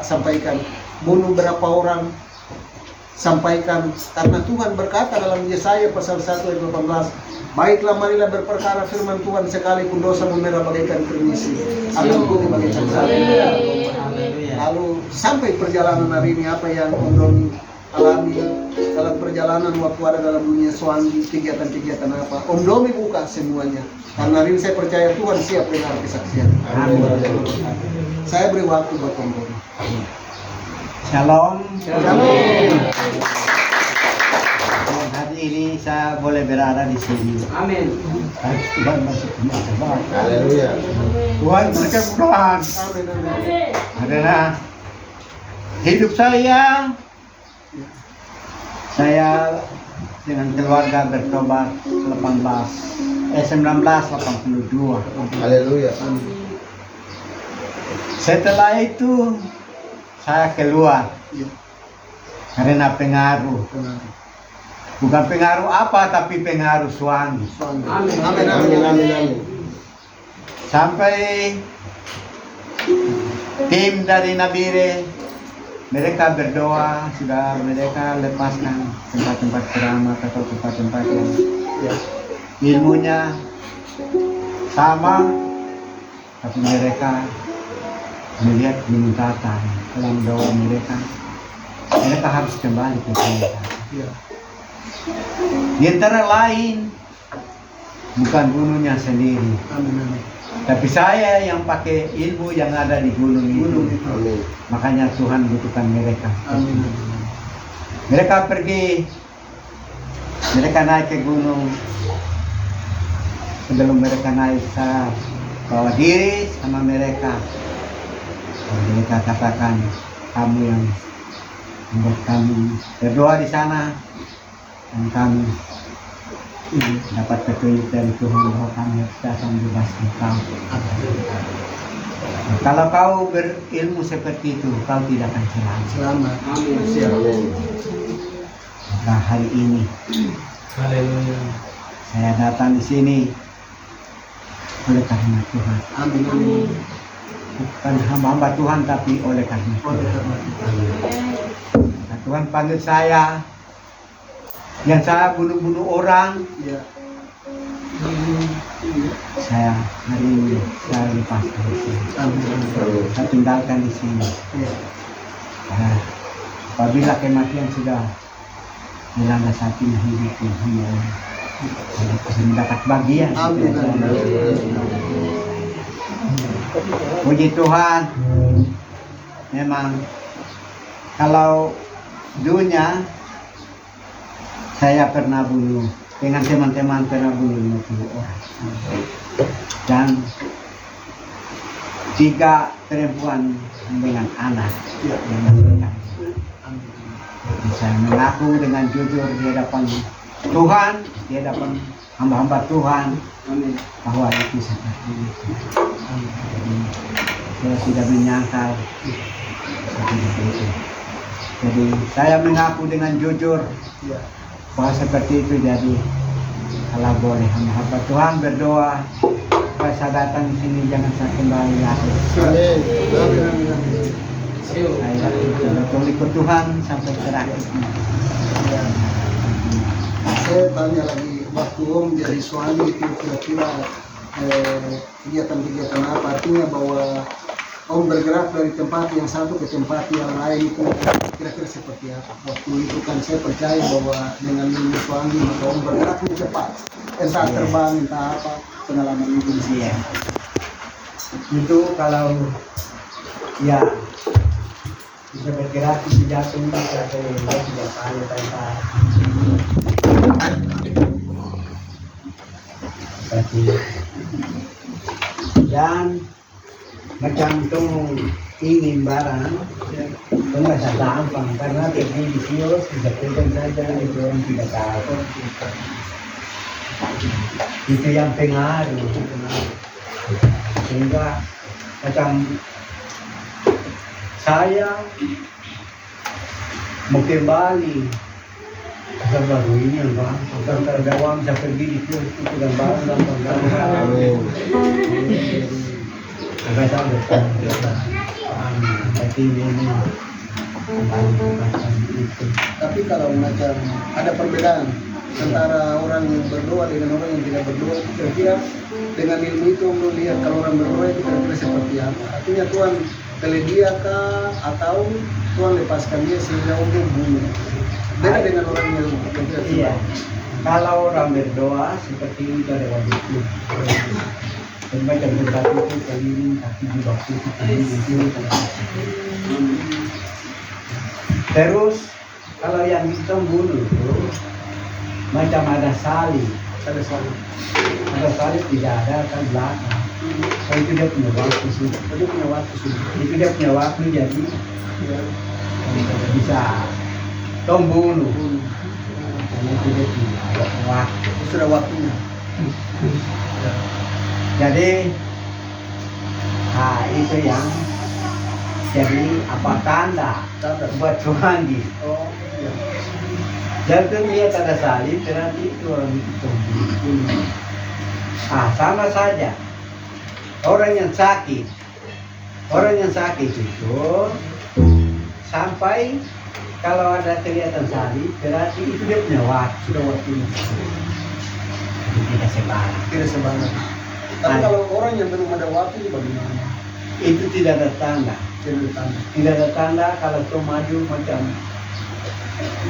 sampaikan, bunuh berapa orang, sampaikan, karena Tuhan berkata dalam Yesaya pasal 1 ayat 18, baiklah marilah berperkara firman Tuhan sekalipun dosa memerah bagaikan krimisi akan putih bagaikan salju. Lalu sampai perjalanan hari ini apa yang Om Doni alami dalam perjalanan waktu ada dalam dunia suami, kegiatan-kegiatan apa, Om Doni buka semuanya, karena hari ini saya percaya Tuhan siap dengar kesaksian. Saya beri waktu buat Om Doni. Shalom. Shalom. Hari ini saya boleh berada di sini. Amin. Tuhan masih punya sebab. Haleluya. Tuhan berkemudahan. Amin, amin. Karena hidup saya dengan keluarga bertobat 1982. Haleluya. Setelah itu saya keluar karena pengaruh. Bukan pengaruh apa, tapi pengaruh suami. Amin, amin, amin, amin. Sampai tim dari Nabire, mereka berdoa, sudah mereka lepaskan tempat-tempat ceramah atau tempat-tempat yang ilmunya sama, tapi mereka melihat peningkatan dalam doa mereka harus kembali ke Tuhan. Di antara lain bukan gunungnya sendiri, tapi saya yang pakai ilmu yang ada di gunung itu. Makanya Tuhan butuhkan mereka. Mereka pergi, mereka naik ke gunung. Sebelum mereka naik, saya bawa diri sama mereka. Mereka katakan, kamu yang membuat kami berdoa di sana, dan kami dapat petunjuk dari Tuhan bahwa kami harus datang bebaskan kau. Kalau kau berilmu seperti itu, kau tidak akan selamat. Amin. Maka hari ini, Haleluya. saya datang di sini oleh karena Tuhan. Amin, amin. Bukan hamba Tuhan, tapi oleh karena Tuhan. Nah, Tuhan panggil saya, yang saya bunuh-bunuh orang, saya hari ini saya lepaskan di sini. Saya tinggalkan di sini. Nah, apabila kematian sudah melanda sapinya hidup ini, saya mendapat bagian. Amin. Puji Tuhan. Memang kalau dunia saya pernah bunuh, dengan teman-teman pernah bunuh 50 orang. Dan 3 perempuan dengan anak yang menikah. Saya mengaku dengan jujur di hadapan Tuhan, di hadapan hamba-hamba Tuhan, bahwa itu seperti itu. Jadi, saya tidak menyangka seperti itu. Jadi saya mengaku dengan jujur bahwa seperti itu. Jadi kalau boleh hamba Tuhan berdoa supaya saya datang di sini, jangan saya kembali lagi. Saya betul ikut Tuhan sampai terakhir. Saya tanya lagi, waktu Om jadi suami itu kira-kira kegiatan-kegiatan apa? Artinya bahwa Om bergerak dari tempat yang satu ke tempat yang lain itu kira-kira seperti apa? Waktu itu kan saya percaya bahwa dengan ilmu suami maka Om bergeraknya cepat, entah terbang, entah apa, pengalaman itu di sini. Itu kalau ya bisa bergerak di jatuh bisa tidak tanya tanpa dan macam itu ingin barang itu nggak gampang karena teknisius bisa pegang saja itu orang tidak tahu. Itu yang pengaruh sehingga macam saya mau kembali ke baru ini yang bang, bukan tergawang saya pergi di kios itu dan barang dan barang. Sampai sampai. Berarti ini kembali kebaikan itu. Tapi kalau macam ada perbedaan antara orang yang berdoa dengan orang yang tidak berdoa, itu kira-kira dengan ilmu itu Om lihat kalau orang berdoa itu kira-kira seperti apa? Artinya Tuhan pilih dia kah atau Tuhan lepaskan dia sehingga Om dia bunuh? Beda dengan orang yang tidak Iya. Kalau orang berdoa seperti ini pada waktu itu, membaca berdoa itu keliling kaki di waktu itu keliling. Terus kalau yang kita bunuh itu macam ada salib, ada salah. tidak ada kan belakang. So, itu dia punya waktu sudah. Dia punya waktu sudah. Itu dia punya waktu jadi Ya. bisa bunuh. Bunuh. Karena itu dia punya waktu. Sudah waktunya. Jadi, itu yang jadi apa tanda Tanda. buat Tuhan gitu. Oh, iya. Jangan lihat ada salib, berarti itu orang itu bunuh. Sama saja. Orang yang sakit itu sampai kalau ada kelihatan salib, berarti itu dia punya waktu. Sudah waktunya. Itu tidak sembarang. Tidak sembarang. Tapi Ada. kalau orang yang belum ada waktu itu bagaimana? Itu tidak ada tanda. Tidak ada tanda. Tidak ada tanda kalau kau maju macam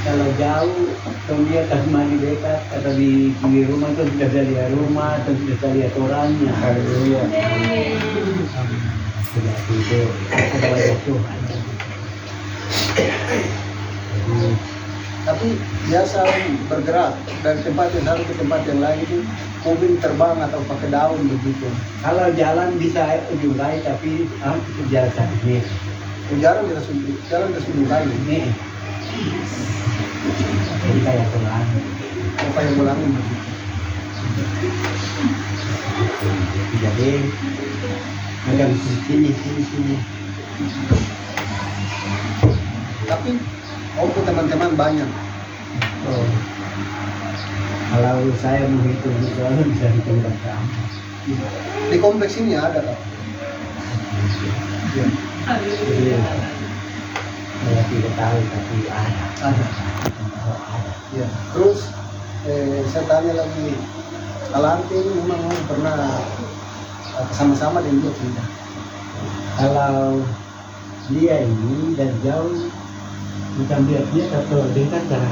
kalau jauh, kau lihat tas maju dekat atau di rumah itu sudah bisa lihat rumah atau sudah bisa lihat orangnya. Haleluya. Sudah itu ada wajah Tuhan. Jadi, Tapi biasa bergerak dari tempat yang satu ke tempat yang lain itu mobil terbang atau pakai daun begitu. kalau jalan bisa mulai tapi itu jalan sakit. Jarang kita jalan ke sudut lain. Ini jadi kayak Tuhan. Apa yang ulangin begitu. Jadi macam sini. Tapi untuk teman-teman banyak. Oh. Kalau saya menghitung itu bisa hitung berapa. Di kompleks ini ada kan? Ya, Jadi saya tidak tahu tapi ada. ada. Oh, ada. Ya. Terus saya tanya lagi, Kalante ini memang pernah sama-sama dengan dia tidak? Kalau dia ini dari jauh bukan dia atau dekat cara.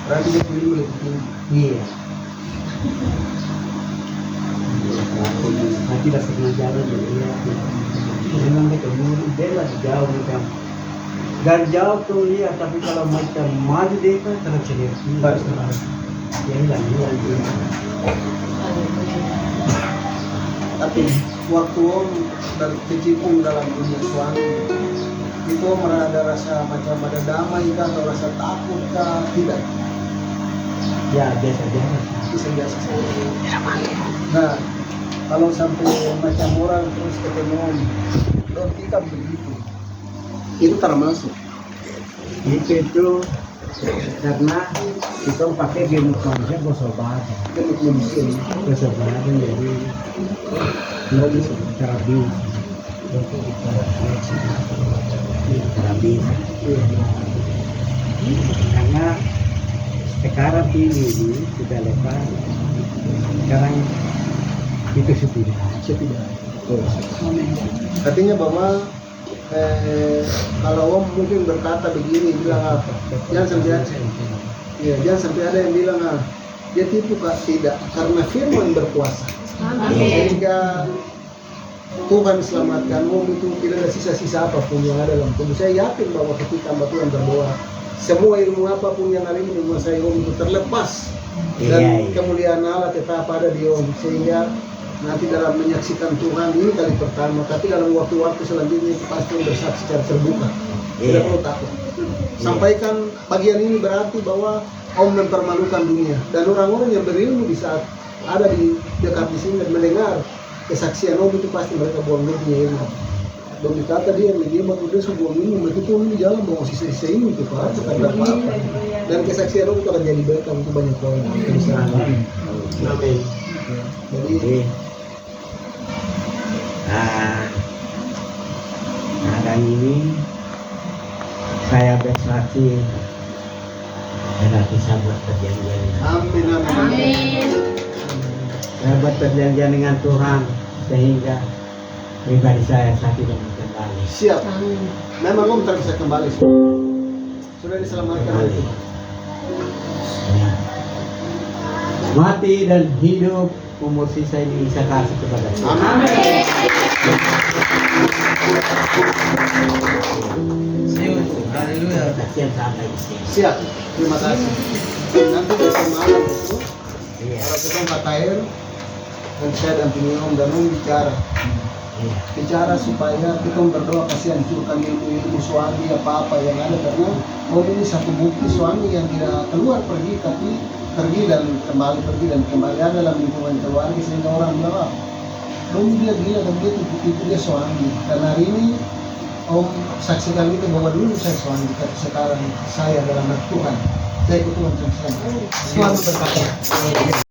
Berarti dia dulu lebih tinggi. Iya. Saya tidak pernah jalan jadi ya. Memang ketemu dia lagi jauh macam. Dari jauh tuh lihat tapi kalau macam maju dekat terus lihat. Enggak sebenarnya. Dia hilang. Tapi waktu Om berkecimpung dalam dunia suami, itu Om ada rasa macam ada damai kah atau rasa takut kah? Tidak. Ya biasa-biasa. Biasa saja. Nah, kalau sampai macam orang terus ketemu Om, Don tikam begitu, itu termasuk. Itu karena kita pakai game konsep bersobat jadi lebih terapi karena sekarang ini sudah lepas sekarang itu sudah Artinya bahwa kalau Om mungkin berkata begini, bilang apa? Jangan sampai ada yang bilang dia tipu kah? Tidak, karena firman berkuasa. Sehingga Tuhan selamatkan Om itu tidak ada sisa-sisa apapun yang ada dalam tubuh. Saya yakin bahwa ketika hamba Tuhan berdoa, semua ilmu apapun yang ada ini menguasai Om itu terlepas dan kemuliaan Allah tetap ada di Om, sehingga nanti dalam menyaksikan Tuhan ini kali pertama, tapi dalam waktu-waktu selanjutnya pasti bersaksi secara terbuka. Tidak perlu takut. Sampaikan bagian ini berarti bahwa Om mempermalukan dunia, dan orang-orang yang berilmu di saat ada di dekat di sini dan mendengar kesaksian Om itu pasti mereka buang dunia ilmu. Dan dikata dia batu dia sebuah ilmu, begitu ini jalan bawa sisa-sisa ini itu Pak, bukan apa-apa. Dan kesaksian Om itu akan jadi berkah untuk banyak orang. Amin. Jadi hari ini saya bersaksi adalah bisa buat perjanjian. Amin, amin. Saya buat perjanjian dengan Tuhan sehingga pribadi saya saat ini kembali. Siap. Memang om tak bisa kembali. Sudah diselamatkan oleh Tuhan. Ya. Mati dan hidup umur sisa ini saya kasih kepada Tuhan. Amin. Haleluya. Kasihan sampai di sini. Siap. Terima kasih. Nanti besok malam itu Iya. kalau kita nggak air dan saya dampingi om dan om bicara. Iya. Bicara supaya kita berdoa kasih hancurkan ilmu suami apa-apa yang ada, karena om ini satu bukti suami yang tidak keluar pergi tapi pergi dan kembali ada dalam lingkungan keluarga sehingga orang bilang om dia gila dan dia itu dia suami. Dan hari ini om saksikan itu bahwa dulu saya suami tapi sekarang saya dalam hati Tuhan saya ikut Tuhan. Tuhan berkata